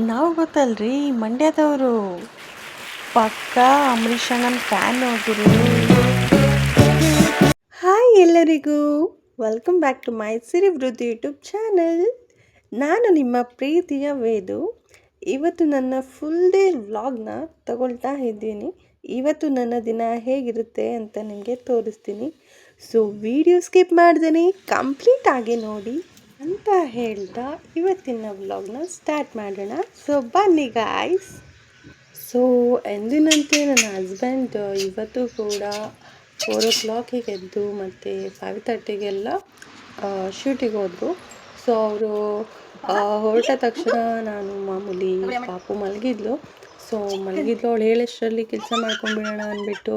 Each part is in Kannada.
ನಾವು ಗೊತ್ತಲ್ರಿ ಮಂಡ್ಯದವರು ಪಕ್ಕ ಅಂಬರೀಷ್ ಅಣ್ಣನ ಫ್ಯಾನ್ ಹೋಗಿರು. ಹಾಯ್ ಎಲ್ಲರಿಗೂ, ವೆಲ್ಕಮ್ ಬ್ಯಾಕ್ ಟು ಮೈ ಸಿರಿ ವೃದ್ಧಿ ಯೂಟ್ಯೂಬ್ ಚಾನಲ್. ನಾನು ನಿಮ್ಮ ಪ್ರೀತಿಯ ವೇದು. ಇವತ್ತು ನನ್ನ ಫುಲ್ ಡೇ ವ್ಲಾಗ್ನ ತಗೊಳ್ತಾ ಇದ್ದೀನಿ. ಇವತ್ತು ನನ್ನ ದಿನ ಹೇಗಿರುತ್ತೆ ಅಂತ ನಿಮಗೆ ತೋರಿಸ್ತೀನಿ. ಸೊ ವಿಡಿಯೋ ಸ್ಕಿಪ್ ಮಾಡ್ದೇನೆ ಕಂಪ್ಲೀಟ್ ಆಗಿ ನೋಡಿ ಅಂತ ಹೇಳ್ತಾ ಇವತ್ತಿನ ವ್ಲಾಗ್ನ ಸ್ಟಾರ್ಟ್ ಮಾಡೋಣ. ಸೊ ಬನ್ನಿ ಗಾಯ್ಸ್. ಸೊ ಎಂದಿನಂತೆ ನನ್ನ ಹಸ್ಬೆಂಡ್ ಇವತ್ತು ಕೂಡ 4 o'clock ಎದ್ದು ಮತ್ತು 5:30 ಶೂಟಿಗೆ ಹೋದರು. ಸೊ ಅವರು ಹೊರಟ ತಕ್ಷಣ ನಾನು ಮಾಮೂಲಿ ಪಾಪು ಮಲಗಿದ್ಲು. ಸೊ ಅವಳು ಹೇಳಷ್ಟರಲ್ಲಿ ಕೆಲಸ ಮಾಡ್ಕೊಂಡ್ಬಿಡೋಣ ಅಂದ್ಬಿಟ್ಟು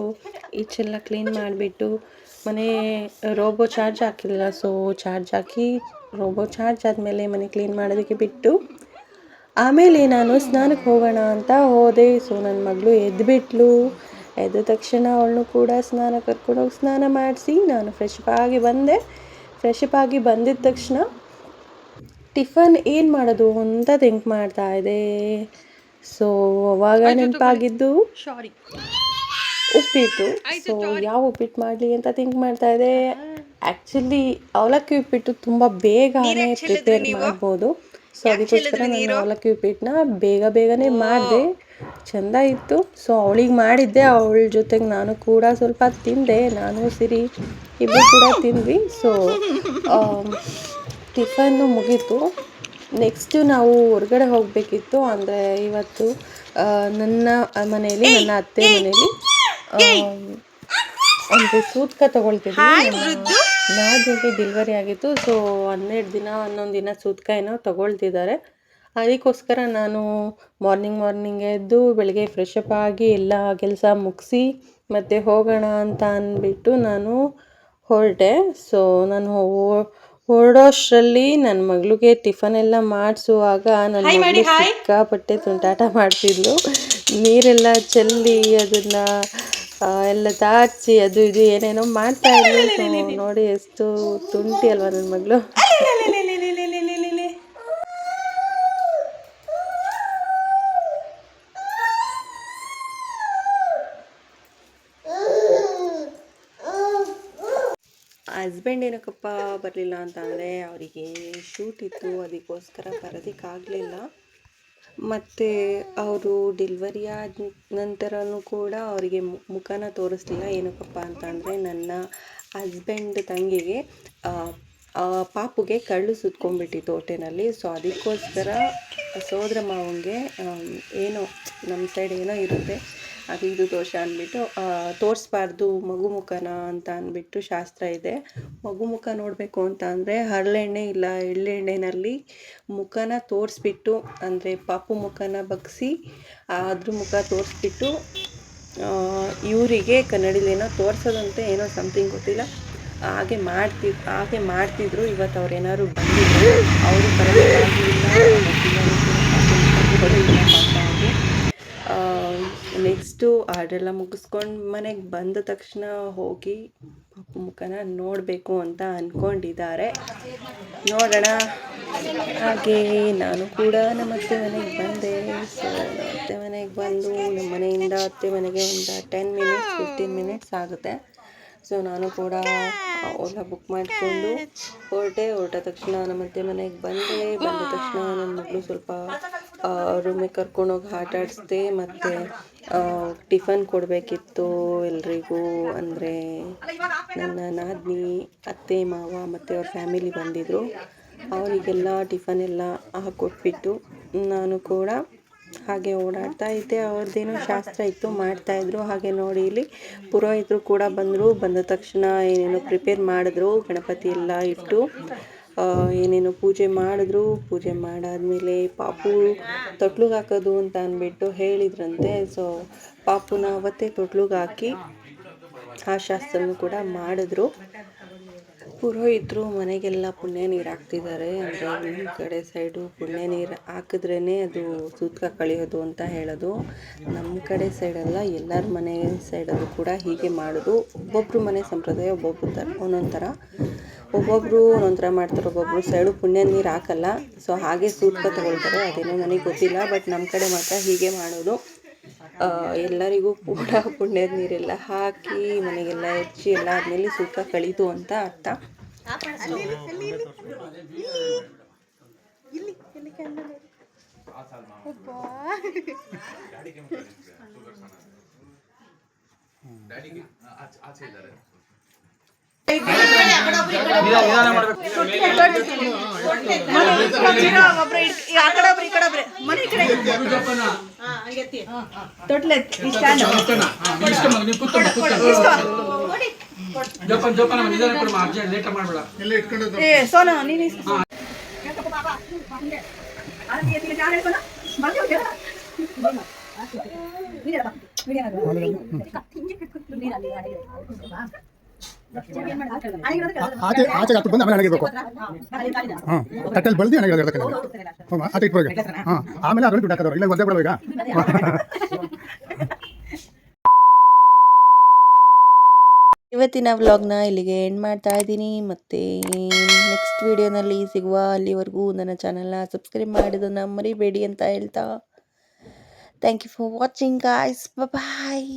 ಈಚೆಲ್ಲ ಕ್ಲೀನ್ ಮಾಡಿಬಿಟ್ಟು ಮನೆ ರೋಬೋ ಚಾರ್ಜ್ ಹಾಕಿಲ್ಲ. ಸೊ ಚಾರ್ಜ್ ಹಾಕಿ ರೋಬೋ ಚಾರ್ಜ್ ಆದಮೇಲೆ ಮನೆ ಕ್ಲೀನ್ ಮಾಡೋದಕ್ಕೆ ಬಿಟ್ಟು ಆಮೇಲೆ ನಾನು ಸ್ನಾನಕ್ಕೆ ಹೋಗೋಣ ಅಂತ ಹೋದೆ. ಸೊ ನನ್ನ ಮಗಳು ಎದ್ದುಬಿಟ್ಲು. ಎದ್ದ ತಕ್ಷಣ ಅವಳನ್ನು ಕೂಡ ಕರ್ಕೊಂಡೋಗಿ ಸ್ನಾನ ಮಾಡಿಸಿ ನಾನು ಫ್ರೆಶ್ ಅಪ್ ಆಗಿ ಬಂದಿದ್ದ ತಕ್ಷಣ ಟಿಫನ್ ಏನು ಮಾಡೋದು ಅಂತ ಥಿಂಕ್ ಮಾಡ್ತಾ ಇದೆ. ಸೊ ಅವಾಗ ನೆನಪಾಗಿದ್ದು ಉಪ್ಪಿಟ್ಟು. ಸೊ ಯಾವ ಉಪ್ಪಿಟ್ಟು ಮಾಡಲಿ ಅಂತ ಥಿಂಕ್ ಮಾಡ್ತಾ ಇದೆ. ಆ್ಯಕ್ಚುಲಿ ಅವಲಕ್ಕಿ ಉಪ್ಪಿಟ್ಟು ತುಂಬ ಬೇಗನೆ ಪ್ರಿಪೇರ್ ಮಾಡ್ಬೋದು. ಸೊ ಅದಕ್ಕೋಸ್ಕರ ನಾನು ಅವಲಕ್ಕಿ ಉಪ್ಪಿಟ್ಟನ್ನ ಬೇಗನೆ ಮಾಡಿದೆ. ಚೆಂದ ಇತ್ತು. ಸೊ ಅವಳಿಗೆ ಮಾಡಿದ್ದೆ, ಅವಳ ಜೊತೆಗೆ ನಾನು ಕೂಡ ಸ್ವಲ್ಪ ತಿಂದೆ. ನಾನು ಸಿರಿ ಇಬ್ಬರು ಕೂಡ ತಿಂದ್ವಿ. ಸೊ ಟಿಫನ್ನು ಮುಗೀತು. ನೆಕ್ಸ್ಟು ನಾವು ಹೊರಗಡೆ ಹೋಗಬೇಕಿತ್ತು. ಅಂದರೆ ಇವತ್ತು ನನ್ನ ಮನೆಯಲ್ಲಿ, ನನ್ನ ಅತ್ತೆ ಮನೆಯಲ್ಲಿ ಒಂದು ಸೂತ್ಕ ತೊಗೊಳ್ತಿದ್ವಿ. ನಾದಿಗೆ ಡೆಲಿವರಿ ಆಗಿತ್ತು. ಸೊ 11 ದಿನ ಸೂತ್ಕ ಏನೋ ತೊಗೊಳ್ತಿದ್ದಾರೆ. ಅದಕ್ಕೋಸ್ಕರ ನಾನು ಮಾರ್ನಿಂಗ್ ಎದ್ದು ಬೆಳಗ್ಗೆ ಫ್ರೆಶ್ ಅಪ್ ಆಗಿ ಎಲ್ಲ ಕೆಲಸ ಮುಗಿಸಿ ಮತ್ತು ಹೋಗೋಣ ಅಂತ ಅಂದ್ಬಿಟ್ಟು ನಾನು ಹೊರಟೆ. ಸೊ ನಾನು ಹೊರಡೋಷ್ಟರಲ್ಲಿ ನನ್ನ ಮಗಳಿಗೆ ಟಿಫನ್ ಎಲ್ಲ ಮಾಡಿಸುವಾಗ ನನ್ನ ಮಗಳು ಸಿಕ್ಕಾಪಟ್ಟೆ ತುಂಟಾಟ ಮಾಡ್ತಿದ್ಲು. ನೀರೆಲ್ಲ ಚೆಲ್ಲಿ ಅದನ್ನು ಎಲ್ಲ ದಾಚಿಸಿ ಅದು ಇದು ಏನೇನೋ ಮಾಡ್ತಾ ಇದ್ಲು. ನೋಡಿ ಎಷ್ಟು ತುಂಟಿ ಅಲ್ವಾ ನನ್ನ ಮಗಳು. ಹಸ್ಬೆಂಡ್ ಏನಕ್ಕಪ್ಪ ಬರಲಿಲ್ಲ ಅಂತ ಅಂದರೆ ಅವರಿಗೆ ಶೂಟ್ ಇತ್ತು, ಅದಕ್ಕೋಸ್ಕರ ಬರೋದಕ್ಕಾಗಲಿಲ್ಲ. ಮತ್ತು ಅವರು ಡೆಲಿವರಿ ಆದ ನಂತರನೂ ಕೂಡ ಅವರಿಗೆ ಮುಖನ ತೋರಿಸ್ಲಿಲ್ಲ. ಏನಕ್ಕಪ್ಪ ಅಂತ ಅಂದರೆ ನನ್ನ ಹಸ್ಬೆಂಡ್ ತಂಗಿಗೆ ಪಾಪುಗೆ ಕಳ್ಳು ಸುತ್ಕೊಂಡ್ಬಿಟ್ಟಿತ್ತು ಹೊಟ್ಟೆನಲ್ಲಿ. ಸೊ ಅದಕ್ಕೋಸ್ಕರ ಸೋದರ ಮಾವಂಗೆ ಏನೋ ನಮ್ಮ ಸೈಡ್ ಏನೋ ಇರುತ್ತೆ, ಅದು ಇದು ದೋಷ ಅಂದ್ಬಿಟ್ಟು ತೋರಿಸ್ಬಾರ್ದು ಮಗು ಮುಖನ ಅಂತ ಅಂದ್ಬಿಟ್ಟು ಶಾಸ್ತ್ರ ಇದೆ. ಮಗು ಮುಖ ನೋಡಬೇಕು ಅಂತ ಅಂದರೆ ಹರಳೆಣ್ಣೆ ಇಲ್ಲ ಎಳ್ಳೆಣ್ಣೆನಲ್ಲಿ ಮುಖನ ತೋರಿಸ್ಬಿಟ್ಟು, ಅಂದರೆ ಪಾಪು ಮುಖನ ಬಗ್ಗಿಸಿ ಅದ್ರ ಮುಖ ತೋರಿಸ್ಬಿಟ್ಟು ಇವರಿಗೆ ಕನ್ನಡಿಲೇನೋ ತೋರಿಸೋದಂತೆ, ಏನೋ ಸಮಥಿಂಗ್ ಗೊತ್ತಿಲ್ಲ, ಹಾಗೆ ಮಾಡ್ತಿದ್ರು. ಇವತ್ತು ಅವ್ರು ಏನಾದ್ರು ಬಂದಿದ್ರು, ಅವರು ನೆಕ್ಸ್ಟು ಅದೆಲ್ಲ ಮುಗಿಸ್ಕೊಂಡು ಮನೆಗೆ ಬಂದ ತಕ್ಷಣ ಹೋಗಿ ಪಾಪು ಮುಖನ ನೋಡಬೇಕು ಅಂತ ಅಂದ್ಕೊಂಡಿದ್ದಾರೆ. ನೋಡೋಣ. ಹಾಗೆ ನಾನು ಕೂಡ ನಮ್ಮ ಅತ್ತೆ ಮನೆಗೆ ಬಂದೆ. ಸೊ ಅತ್ತೆ ಮನೆಗೆ ಬಂದು ನಮ್ಮ ಮನೆಯಿಂದ ಅತ್ತೆ ಮನೆಗೆ ಒಂದು 10-15 ಮಿನಿಟ್ಸ್ ಆಗುತ್ತೆ. ಸೊ ನಾನು ಕೂಡ ಓಲಾ ಬುಕ್ ಮಾಡಿಕೊಂಡು ಹೊರಟ ತಕ್ಷಣ ನಮ್ಮ ಅತ್ತೆ ಮನೆಗೆ ಬಂದ ತಕ್ಷಣ ನನ್ನ ಮಗಳು ಸ್ವಲ್ಪ ರೂಮಿಗೆ ಕರ್ಕೊಂಡೋಗಿ ಆಟ ಆಡಿಸ್ದೆ. ಮತ್ತು ಟಿಫನ್ ಕೊಡಬೇಕಿತ್ತು ಎಲ್ರಿಗೂ. ಅಂದರೆ ನನ್ನ ನಾದಿನಿ, ಅತ್ತೆ ಮಾವ ಮತ್ತು ಅವ್ರ ಫ್ಯಾಮಿಲಿ ಬಂದಿದ್ದರು. ಅವರಿಗೆಲ್ಲ ಟಿಫನ್ ಎಲ್ಲ ಹಾಕ್ಕೊಟ್ಬಿಟ್ಟು ನಾನು ಕೂಡ ಹಾಗೆ ಓಡಾಡ್ತಾ ಇದ್ದೆ. ಅವ್ರದ್ದೇನೋ ಶಾಸ್ತ್ರ ಇತ್ತು, ಮಾಡ್ತಾಯಿದ್ರು. ಹಾಗೆ ನೋಡಿ ಇಲ್ಲಿ ಪುರೋಹಿತರು ಕೂಡ ಬಂದ ತಕ್ಷಣ ಏನೇನೋ ಪ್ರಿಪೇರ್ ಮಾಡಿದ್ರು. ಗಣಪತಿ ಎಲ್ಲ ಇಟ್ಟು ಏನೇನೋ ಪೂಜೆ ಮಾಡಿದ್ರು. ಪೂಜೆ ಮಾಡಾದಮೇಲೆ ಪಾಪು ತೊಟ್ಲಿಗೆ ಹಾಕೋದು ಅಂತ ಅಂದ್ಬಿಟ್ಟು ಹೇಳಿದ್ರಂತೆ. ಸೊ ಪಾಪುನ ಅವತ್ತೇ ತೊಟ್ಲಿಗೆ ಹಾಕಿ ಆ ಶಾಸ್ತ್ರನೂ ಕೂಡ ಮಾಡಿದ್ರು. ಪುರೋಹಿತರು ಮನೆಗೆಲ್ಲ ಪುಣ್ಯ ನೀರು ಹಾಕ್ತಿದ್ದಾರೆ. ಅಂದರೆ ನಿಮ್ಮ ಕಡೆ ಸೈಡು ಪುಣ್ಯ ನೀರು ಹಾಕಿದ್ರೇ ಅದು ಸೂತಕ ಕಳಿಯೋದು ಅಂತ ಹೇಳೋದು. ನಮ್ಮ ಕಡೆ ಸೈಡೆಲ್ಲ ಎಲ್ಲರ ಮನೆ ಸೈಡಲ್ಲೂ ಕೂಡ ಹೀಗೆ ಮಾಡೋದು. ಒಬ್ಬೊಬ್ರು ಮನೆ ಸಂಪ್ರದಾಯ ಒಂದೊಂದು ಥರ. ಒಬ್ಬೊಬ್ಬರು ಒಂದೊಂದು ಥರ ಮಾಡ್ತಾರೆ, ಒಬ್ಬೊಬ್ರು ಸೈಡು ಪುಣ್ಯ ನೀರು ಹಾಕಲ್ಲ. ಸೊ ಹಾಗೆ ಸೂತಕ ತಗೊಳ್ತಾರೆ. ಅದೇನೋ ನನಗೆ ಗೊತ್ತಿಲ್ಲ, ಬಟ್ ನಮ್ಮ ಕಡೆ ಮಾತ್ರ ಹೀಗೆ ಮಾಡೋದು. ಎಲ್ಲರಿಗೂ ಕೂಡ ಪುಣ್ಯದ ನೀರೆಲ್ಲ ಹಾಕಿ ಮನೆಗೆಲ್ಲ ಹೆಚ್ಚಿ ಎಲ್ಲ ಆದಮೇಲೆ ಸೂತಕ ಕಳೀತು ಅಂತ ಅರ್ಥ. ಆಚೆ ಹಾಕ್ಬಿಟ್ಟು ಬಂದು ಆಮೇಲೆ ಅಣಗಿರ್ಬೇಕು. ಹಾಂ, ತಟ್ಟೆಲ್ಲಿ ಬಳ್ದಿ ಅಣಗಿರೋದಕ್ಕೆ ಆಚೆ ಇಟ್ಬಿಡೋಕೆ. ಹಾಂ, ಆಮೇಲೆ ಅದರಲ್ಲಿ ದುಡ್ಡು ಹಾಕೋದು. ಇಲ್ಲ ಒಂದೇ ಬಿಡೋ ಈಗ. ಇವತ್ತಿನ ವ್ಲಾಗ್ನ ಇಲ್ಲಿಗೆ ಎಂಡ್ ಮಾಡ್ತಾ ಇದ್ದೀನಿ. ಮತ್ತು ನೆಕ್ಸ್ಟ್ ವಿಡಿಯೋನಲ್ಲಿ ಸಿಗುವ. ಅಲ್ಲಿವರೆಗೂ ನನ್ನ ಚಾನಲ್ನ ಸಬ್ಸ್ಕ್ರೈಬ್ ಮಾಡೋದನ್ನು ಮರಿಬೇಡಿ ಅಂತ ಹೇಳ್ತಾ thank you for watching guys. Bye.